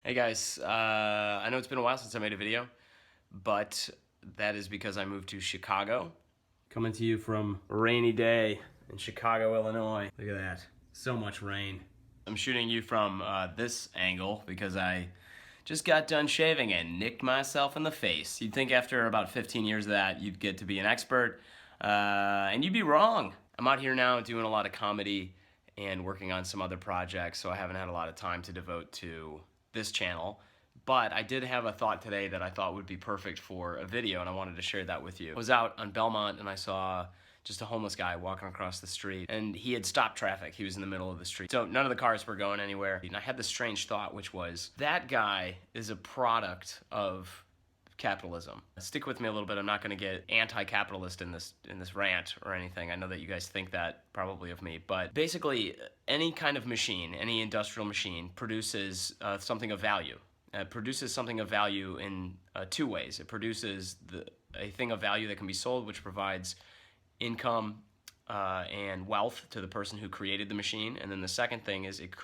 Hey guys, I know it's been a while since I made a video, but that is because I moved to Chicago. Coming to you from a rainy day in Chicago, Illinois. Look at that, so much rain. I'm shooting you from this angle because I just got done shaving and nicked myself in the face. You'd think after about 15 years of that, you'd get to be an expert, and you'd be wrong. I'm out here now doing a lot of comedy and working on some other projects, so I haven't had a lot of time to devote to this channel. But I did have a thought today that I thought would be perfect for a video, and I wanted to share that with you. I was out on Belmont and I saw just a homeless guy walking across the street, and he had stopped traffic. He was in the middle of the street. So none of the cars were going anywhere. And I had this strange thought, which was, that guy is a product of capitalism. Stick with me a little bit. I'm not going to get anti-capitalist in this rant or anything. I know that you guys think that probably of me, but basically any kind of machine, any industrial machine produces something of value. It produces something of value in two ways. It produces a thing of value that can be sold, which provides income and wealth to the person who created the machine. And then the second thing is it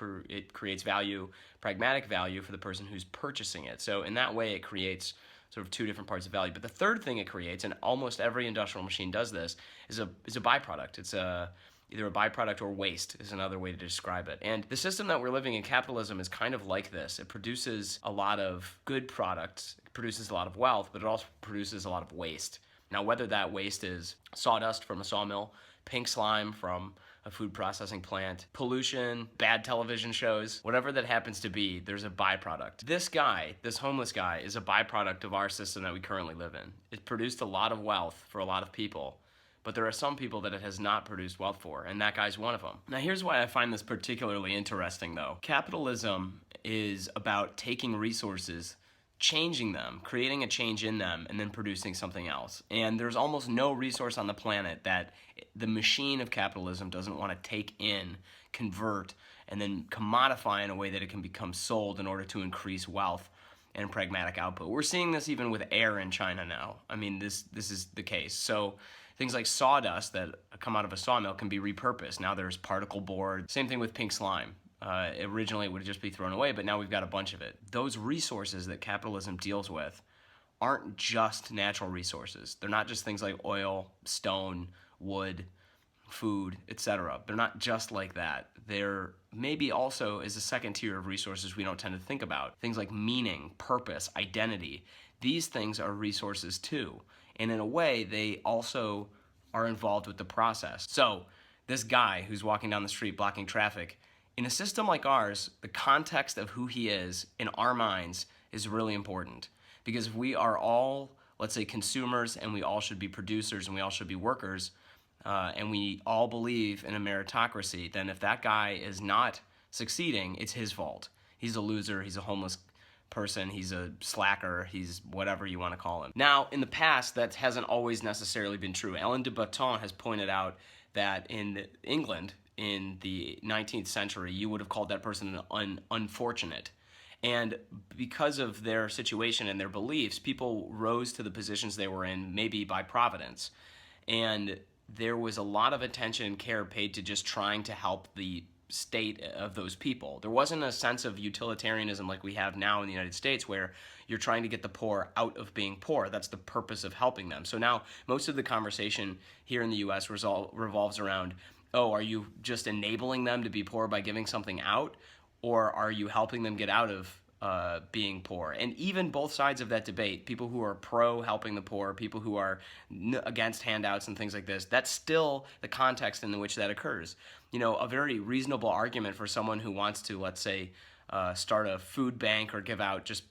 creates value, pragmatic value, for the person who's purchasing it. So in that way, it creates sort of two different parts of value. But the third thing it creates, and almost every industrial machine does this, is a byproduct. It's either a byproduct or waste is another way to describe it. And the system that we're living in, capitalism, is kind of like this. It produces a lot of good products, it produces a lot of wealth, but it also produces a lot of waste. Now, whether that waste is sawdust from a sawmill, pink slime from a food processing plant, pollution, bad television shows, whatever that happens to be, there's a byproduct. This guy, this homeless guy, is a byproduct of our system that we currently live in. It produced a lot of wealth for a lot of people, but there are some people that it has not produced wealth for, and that guy's one of them. Now, here's why I find this particularly interesting, though. Capitalism is about taking resources, changing them, creating a change in them, and then producing something else. And there's almost no resource on the planet that the machine of capitalism doesn't want to take in, convert, and then commodify in a way that it can become sold in order to increase wealth and pragmatic output. We're seeing this even with air in China now. I mean, this is the case. So things like sawdust that come out of a sawmill can be repurposed. Now there's particle board. Same thing with pink slime. Originally it would just be thrown away, but now we've got a bunch of it. Those resources that capitalism deals with aren't just natural resources. They're not just things like oil, stone, wood, food, etc. They're not just like that. There maybe also is a second tier of resources we don't tend to think about. Things like meaning, purpose, identity. These things are resources too. And in a way, they also are involved with the process. So this guy who's walking down the street blocking traffic, in a system like ours, the context of who he is in our minds is really important. Because if we are all, let's say, consumers, and we all should be producers, and we all should be workers, and we all believe in a meritocracy, then if that guy is not succeeding, it's his fault. He's a loser, he's a homeless person, he's a slacker, he's whatever you want to call him. Now, in the past, that hasn't always necessarily been true. Ellen de Botton has pointed out that in England, in the 19th century, you would have called that person unfortunate. And because of their situation and their beliefs, people rose to the positions they were in, maybe by providence. And there was a lot of attention and care paid to just trying to help the state of those people. There wasn't a sense of utilitarianism like we have now in the United States, where you're trying to get the poor out of being poor. That's the purpose of helping them. So now most of the conversation here in the US revolves around, oh, are you just enabling them to be poor by giving something out, or are you helping them get out of being poor? And even both sides of that debate, people who are pro helping the poor, people who are against handouts and things like this, that's still the context in which that occurs. You know, a very reasonable argument for someone who wants to, let's say, start a food bank or give out just,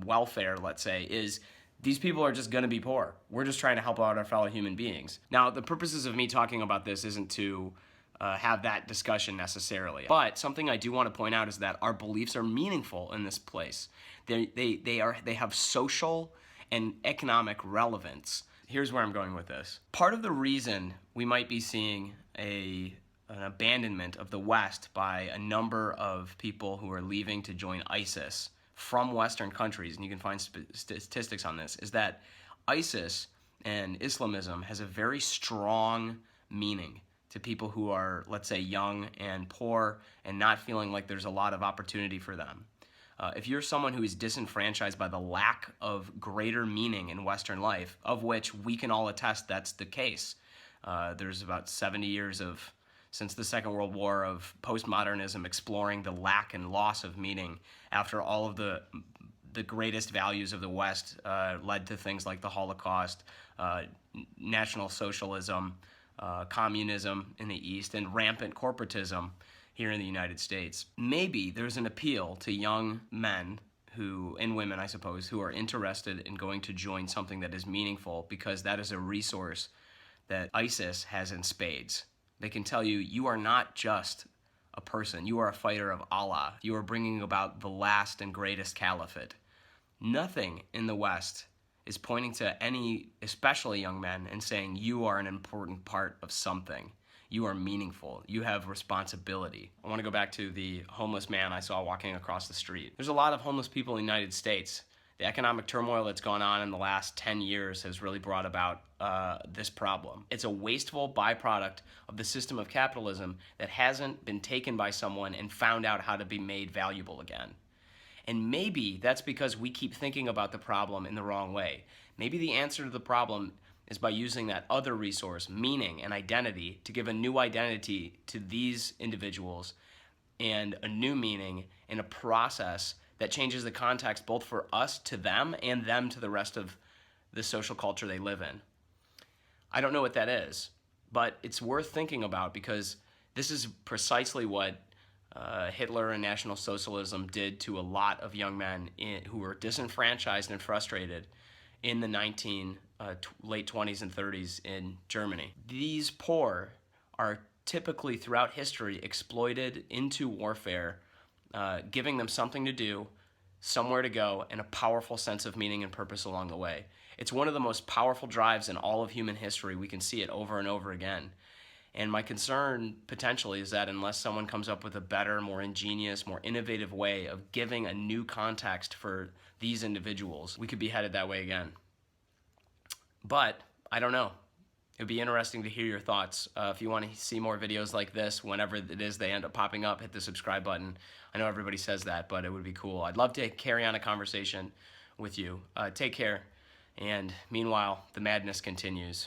welfare, let's say, is these people are just going to be poor. We're just trying to help out our fellow human beings. Now, the purposes of me talking about this isn't to have that discussion necessarily. But something I do want to point out is that our beliefs are meaningful in this place. They have social and economic relevance. Here's where I'm going with this. Part of the reason we might be seeing an abandonment of the West by a number of people who are leaving to join ISIS from Western countries, and you can find statistics on this, is that ISIS and Islamism has a very strong meaning to people who are, let's say, young and poor and not feeling like there's a lot of opportunity for them. If you're someone who is disenfranchised by the lack of greater meaning in Western life, of which we can all attest that's the case, there's about 70 years since the Second World War of postmodernism exploring the lack and loss of meaning after all of the greatest values of the West led to things like the Holocaust, National Socialism, communism in the East, and rampant corporatism here in the United States. Maybe there's an appeal to young men and women, I suppose, who are interested in going to join something that is meaningful, because that is a resource that ISIS has in spades. They can tell you, you are not just a person, you are a fighter of Allah. You are bringing about the last and greatest caliphate. Nothing in the West is pointing to any, especially young men, and saying you are an important part of something. You are meaningful. You have responsibility. I want to go back to the homeless man I saw walking across the street. There's a lot of homeless people in the United States. The economic turmoil that's gone on in the last 10 years has really brought about this problem. It's a wasteful byproduct of the system of capitalism that hasn't been taken by someone and found out how to be made valuable again. And maybe that's because we keep thinking about the problem in the wrong way. Maybe the answer to the problem is by using that other resource, meaning and identity, to give a new identity to these individuals and a new meaning in a process that changes the context both for us to them and them to the rest of the social culture they live in. I don't know what that is, but it's worth thinking about, because this is precisely what Hitler and National Socialism did to a lot of young men who were disenfranchised and frustrated in the late 20s and 30s in Germany. These poor are typically throughout history exploited into warfare, giving them something to do, somewhere to go, and a powerful sense of meaning and purpose along the way. It's one of the most powerful drives in all of human history. We can see it over and over again. And my concern potentially is that unless someone comes up with a better, more ingenious, more innovative way of giving a new context for these individuals, we could be headed that way again. But I don't know. It would be interesting to hear your thoughts. If you want to see more videos like this, whenever it is they end up popping up, hit the subscribe button. I know everybody says that, but it would be cool. I'd love to carry on a conversation with you. Take care. And meanwhile, the madness continues.